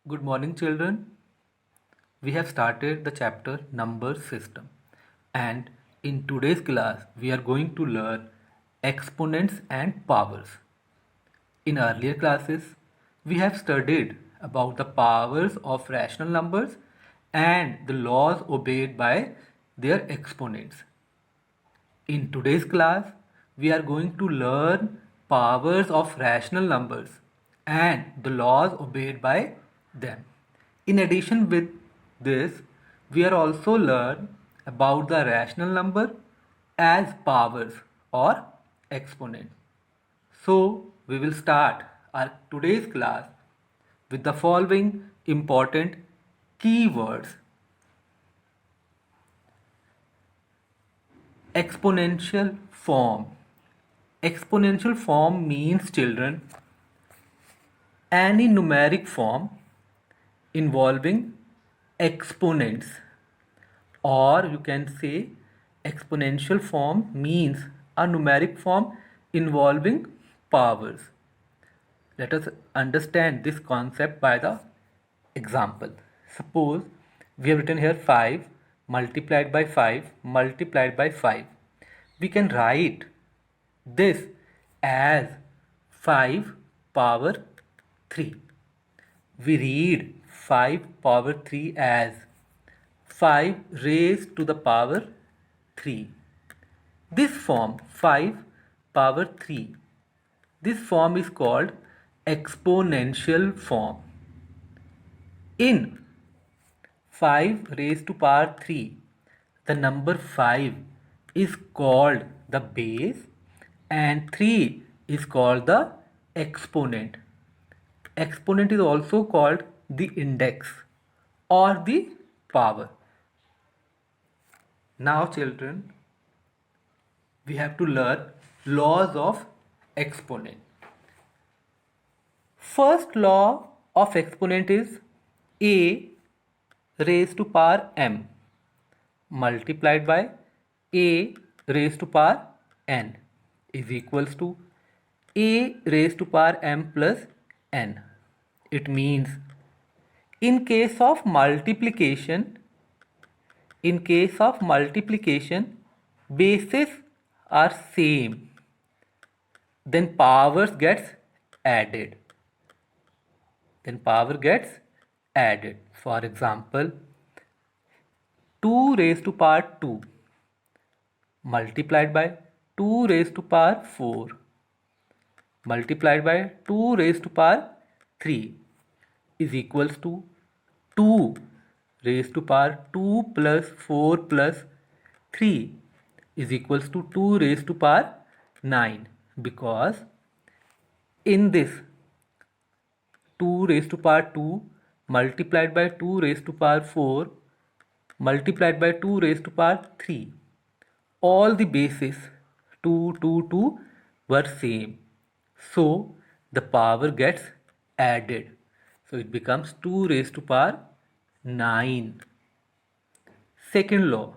Good morning, children. We have started the chapter number system, and in today's class, we are going to learn exponents and powers. In earlier classes, we have studied about the powers of rational numbers and the laws obeyed by their exponents. In today's class, we are going to learn powers of rational numbers and the laws obeyed by them. In addition with this, we are also learn about the rational number as powers or exponents. So, we will start our today's class with the following important keywords. Exponential form. Exponential form means, children, any numeric form involving exponents, or you can say exponential form means a numeric form involving powers. Let us understand this concept by the example. Suppose we have written here 5 multiplied by 5 multiplied by 5. We can write this as 5 power 3. We read 5 power 3 as 5 raised to the power 3. This form 5 power 3, this form is called exponential form. In 5 raised to power 3, the number 5 is called the base and 3 is called the exponent. Exponent is also called the index or the power. Now, children, we have to learn laws of exponent. First law of exponent is a raised to power m multiplied by a raised to power n is equals to a raised to power m plus n. It means in case of multiplication, bases are same, then powers gets added. For example, 2 raised to power 2 multiplied by 2 raised to power 4 multiplied by 2 raised to power 3 is equals to 2 raised to power 2 plus 4 plus 3 is equals to 2 raised to power 9, because in this 2 raised to power 2 multiplied by 2 raised to power 4 multiplied by 2 raised to power 3, all the bases 2, 2, 2 were same. So the power gets added. So it becomes 2 raised to power 9. Second law,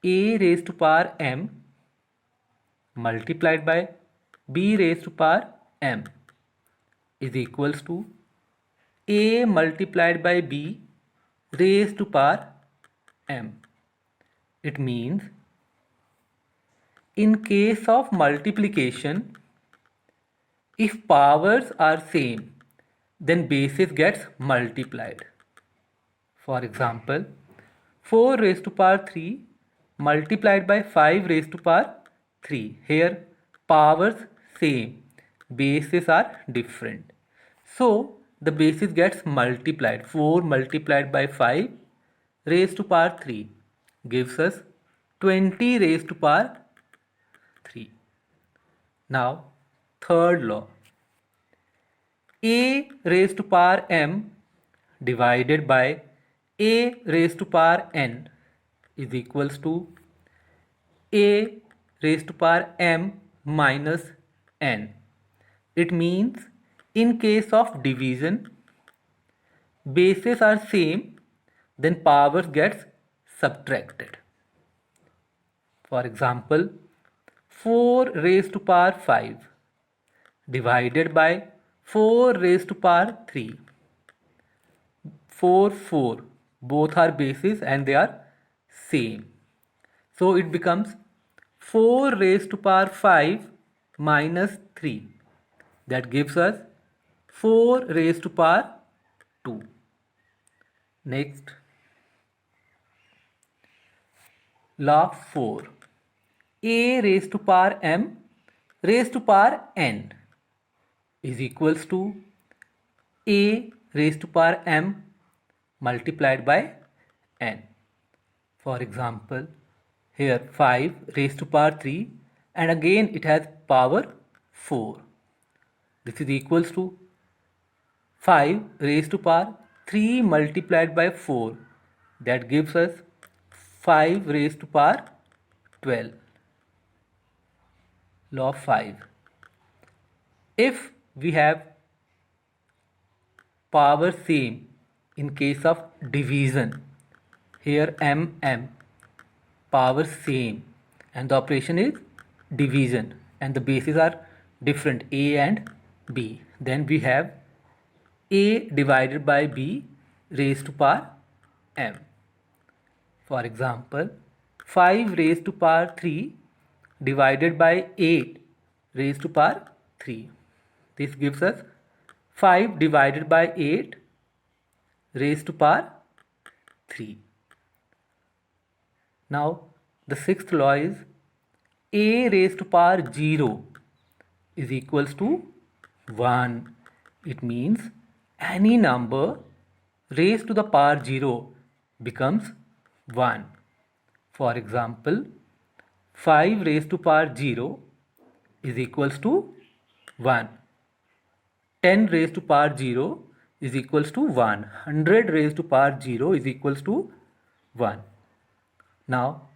a raised to power m multiplied by b raised to power m is equals to a multiplied by b raised to power m. It means in case of multiplication, if powers are same, then bases gets multiplied. For example, 4 raised to power 3 multiplied by 5 raised to power 3. Here powers same, bases are different. So the basis gets multiplied. 4 multiplied by 5 raised to power 3 gives us 20 raised to power 3. Now, third law, a raised to power m divided by a raised to power n is equals to a raised to power m minus n. It means in case of division, bases are same, then powers gets subtracted. For example, 4 raised to power 5 divided by 4 raised to power 3 4, 4. Both are bases and they are same. So it becomes 4 raised to power 5 minus 3. That gives us 4 raised to power 2. Next, log 4. A raised to power m raised to power n is equals to a raised to power m multiplied by n. For example, here 5 raised to power 3 and again it has power 4. This is equals to 5 raised to power 3 multiplied by 4. That gives us 5 raised to power 12. Law of 5. If we have power same in case of division, here m power same and the operation is division and the bases are different, a and b, then we have a divided by b raised to power m. For example, 5 raised to power 3 divided by 8 raised to power 3. This gives us 5 divided by 8 raised to power 3. Now the sixth law is a raised to power 0 is equals to 1. It means any number raised to the power 0 becomes 1. For example, 5 raised to power 0 is equals to 1. 10 raised to power 0 is equals to 1. 100 raised to power 0 is equals to 1. Now,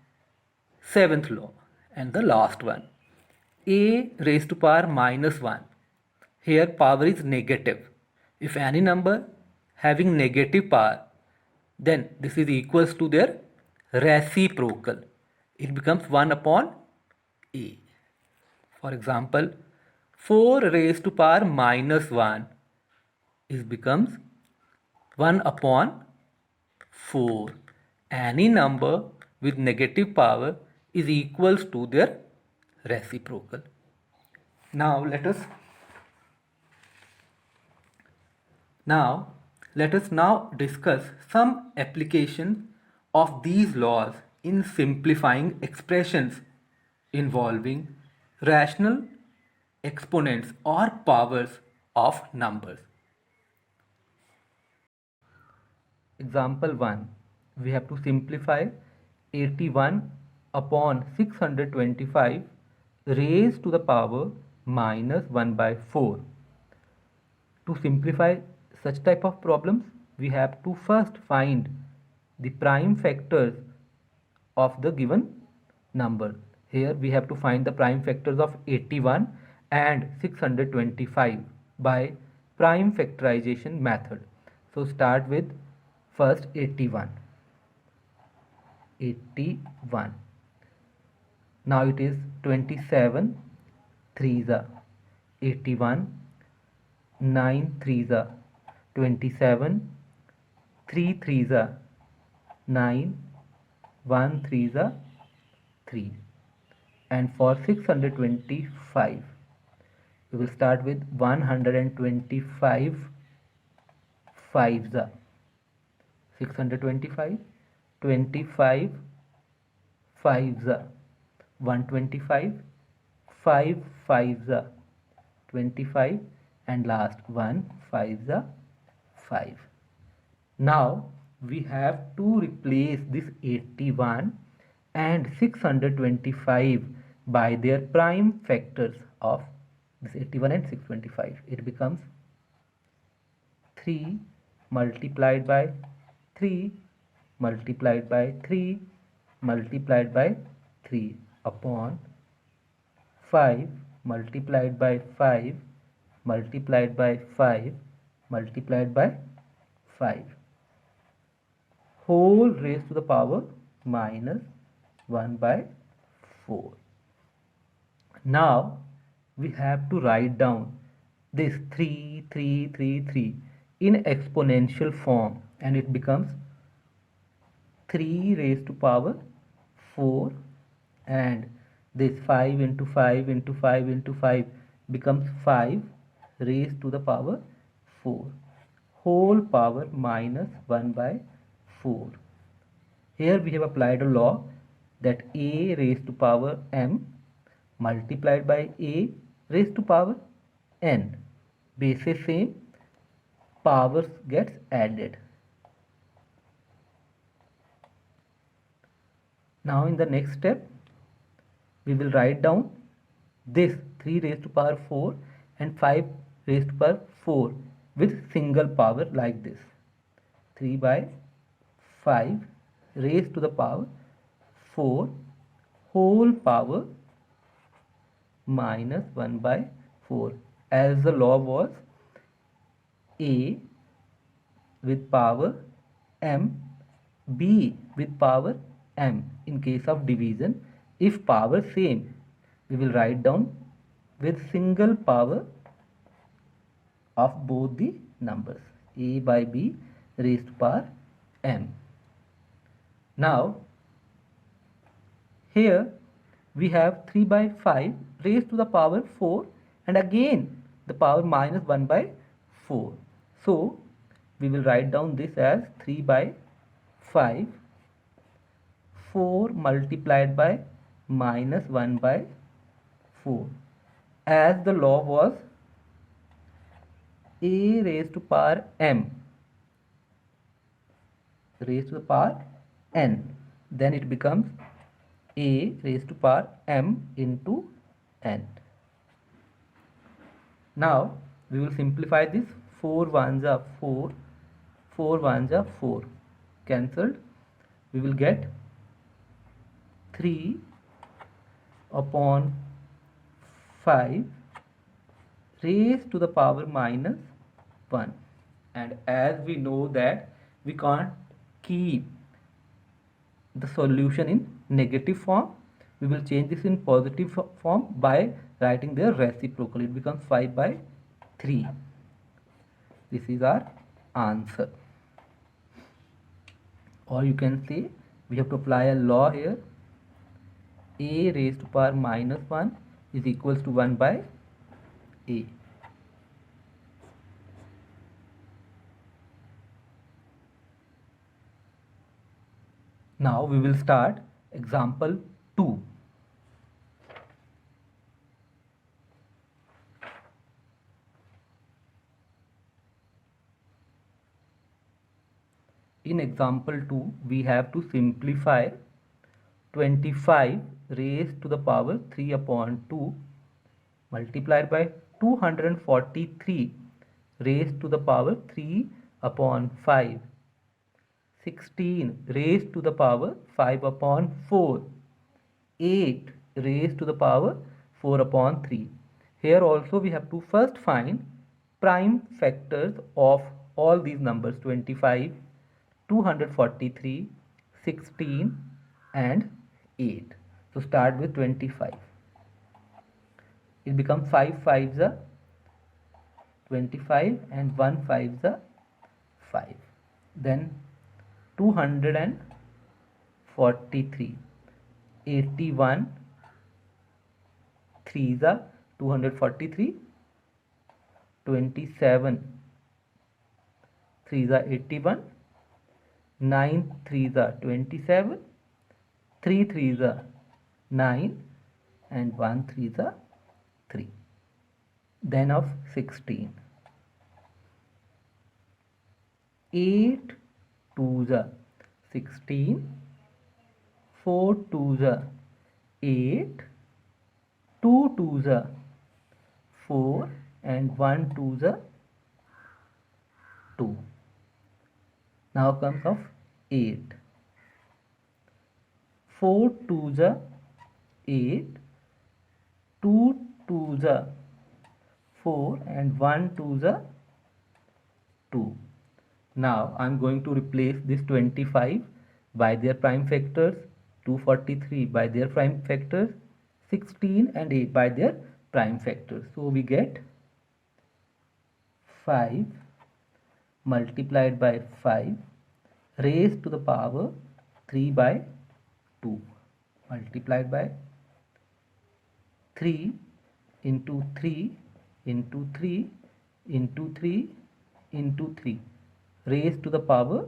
seventh law and the last one. A raised to power minus 1. Here power is negative. If any number having negative power, then this is equals to their reciprocal. It becomes 1 upon a. For example, 4 raised to power minus 1 is becomes 1 upon 4. Any number with negative power is equals to their reciprocal. Now let us discuss some application of these laws in simplifying expressions involving rational exponents or powers of numbers. Example 1. We have to simplify 81 upon 625 raised to the power minus 1 by 4. To simplify such type of problems, we have to first find the prime factors of the given number. Here we have to find the prime factors of 81 and 625 by prime factorization method. So start with first 81. Now it is 27 3s are 81, 9 3s are 27, 3 3s are 9, 1 3s are 3. And for 625 we will start with 125 5s are 625, 25 5s are 125, 5 5s are 25 and last 1 5s are 5. Now we have to replace this 81 and 625 by their prime factors of this 81 and 625. It becomes 3 multiplied by 3 multiplied by 3 multiplied by 3 upon 5 multiplied by 5 multiplied by 5 multiplied by 5 whole raised to the power minus 1 by 4. Now we have to write down this 3 3 3 3 in exponential form, and it becomes 3 raised to power 4, and this 5 into 5 into 5 into 5 becomes 5 raised to the power 4 whole power minus 1 by 4. Here we have applied a law that a raised to power m multiplied by a raised to power n, bases same, powers gets added. Now in the next step, we will write down this 3 raised to power 4 and 5 raised to power 4 with single power like this. 3 by 5 raised to the power 4 whole power minus 1 by 4, as the law was a with power m, b with power m. In case of division, if power same, we will write down with single power of both the numbers, a by b raised to power m. Now here we have 3 by 5 raised to the power 4 and again the power minus 1 by 4. So we will write down this as 3 by 5 4 multiplied by minus 1 by 4, as the law was a raised to power m raised to the power n, then it becomes a raised to power m into n. Now we will simplify this. 4 ones are 4, 4 ones are 4, cancelled. We will get 3 upon 5 raised to the power minus 1, and as we know that we can't keep the solution in negative form, we will change this in positive form by writing their reciprocal. It becomes 5 by 3. This is our answer. Or you can say we have to apply a law here. A raised to power minus 1 is equals to 1 by a. Now we will start example 2. In example 2, we have to simplify 25 raised to the power 3 upon 2 multiplied by 243 raised to the power 3 upon 5, 16 raised to the power 5 upon 4, 8 raised to the power 4 upon 3. Here also we have to first find prime factors of all these numbers: 25, 243, 16 and 8. So start with 25. It becomes 5 5s are 25 and 1 5s are 5. Then 243, 81 3s are 243, 27 3s are 81, 9 3s are 27, 3 3s are 9 and 1 3s are 3. Then of 16, 8 2s are 16, 4 2s are 8, 2 2s are 4 and 1 2s are 2. Now comes of 8. 4 2s are 8, 2 2s are 4 and 1 2s are 2. Now I am going to replace this 25 by their prime factors, 243 by their prime factors, 16 and 8 by their prime factors. So we get 5 multiplied by 5 raised to the power 3 by 2 multiplied by 3 into 3 into 3 into 3 into 3 raised to the power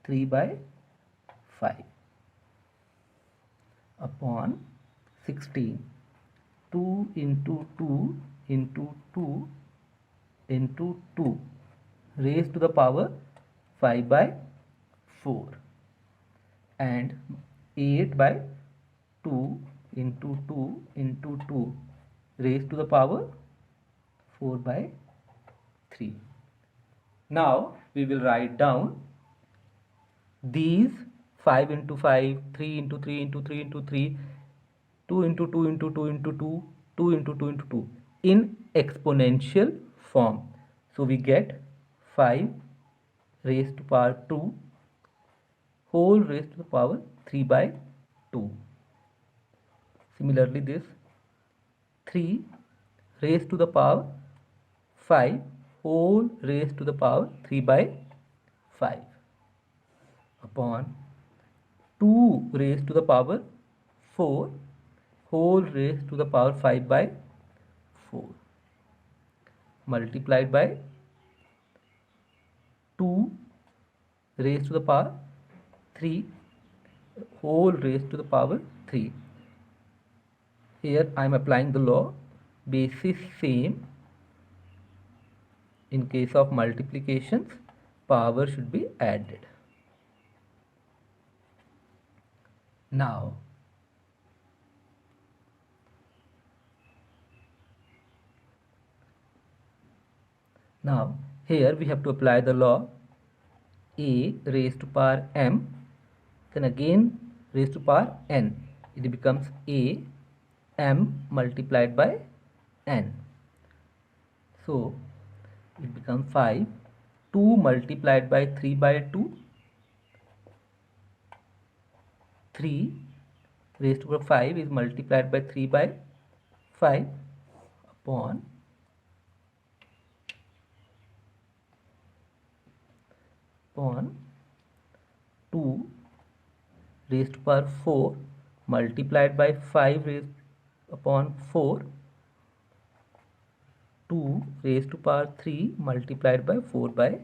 3 by 5 upon 16. 2 into 2 into 2 into 2 raised to the power 5 by 4 and 8 by 2 into 2 into 2 raised to the power 4 by 3. Now we will write down these 5 into 5, 3 into 3 into 3 into 3, 2 into 2 into 2 into 2, 2 into 2 into 2 in exponential form. So we get 5 raised to power 2 whole raised to the power 3 by 2. Similarly, this 3 raised to the power 5 whole raised to the power 3 by 5 upon 2 raised to the power 4 whole raised to the power 5 by 4 multiplied by 2 raised to the power 3 whole raised to the power 3. Here I am applying the law basis same. In case of multiplications, power should be added. Now here we have to apply the law a raised to power m, then again raised to power n. It becomes a m multiplied by n. So it becomes 5. 2 multiplied by 3 by 2. 3 raised to power 5 is multiplied by 3 by 5 upon 2 raised to power 4 multiplied by 5 raised upon 4, 2 raised to power 3 multiplied by 4 by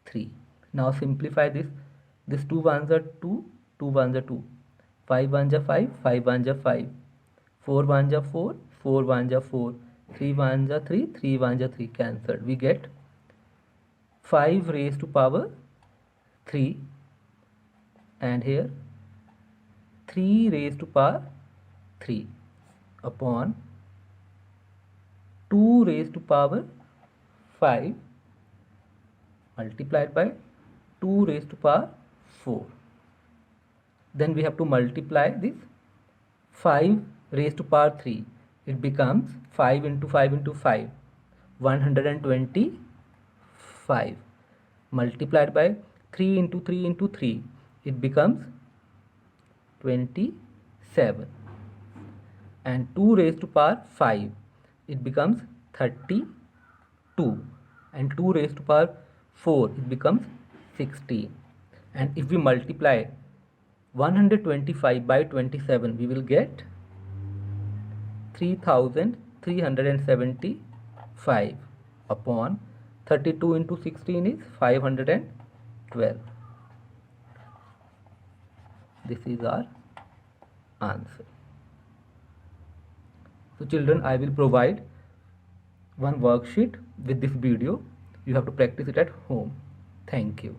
3. Now simplify this. This 2 ones are 2, 2 ones are 2. 5 ones are 5, 5 ones are 5. 4 ones are 4, 4 ones are 4. 3 ones are 3, 3 ones are 3. Cancelled. We get 5 raised to power 3 and here 3 raised to power 3 upon 2 raised to power 5 multiplied by 2 raised to power 4. Then we have to multiply this 5 raised to power 3. It becomes 5 into 5 into 5, 125 multiplied by 3 into 3 into 3. It becomes 27 and 2 raised to power 5. It becomes 32 and 2 raised to power 4. It becomes 16. And if we multiply 125 by 27, we will get 3375 upon 32 into 16 is 512. This is our answer. So children, I will provide one worksheet with this video. You have to practice it at home. Thank you.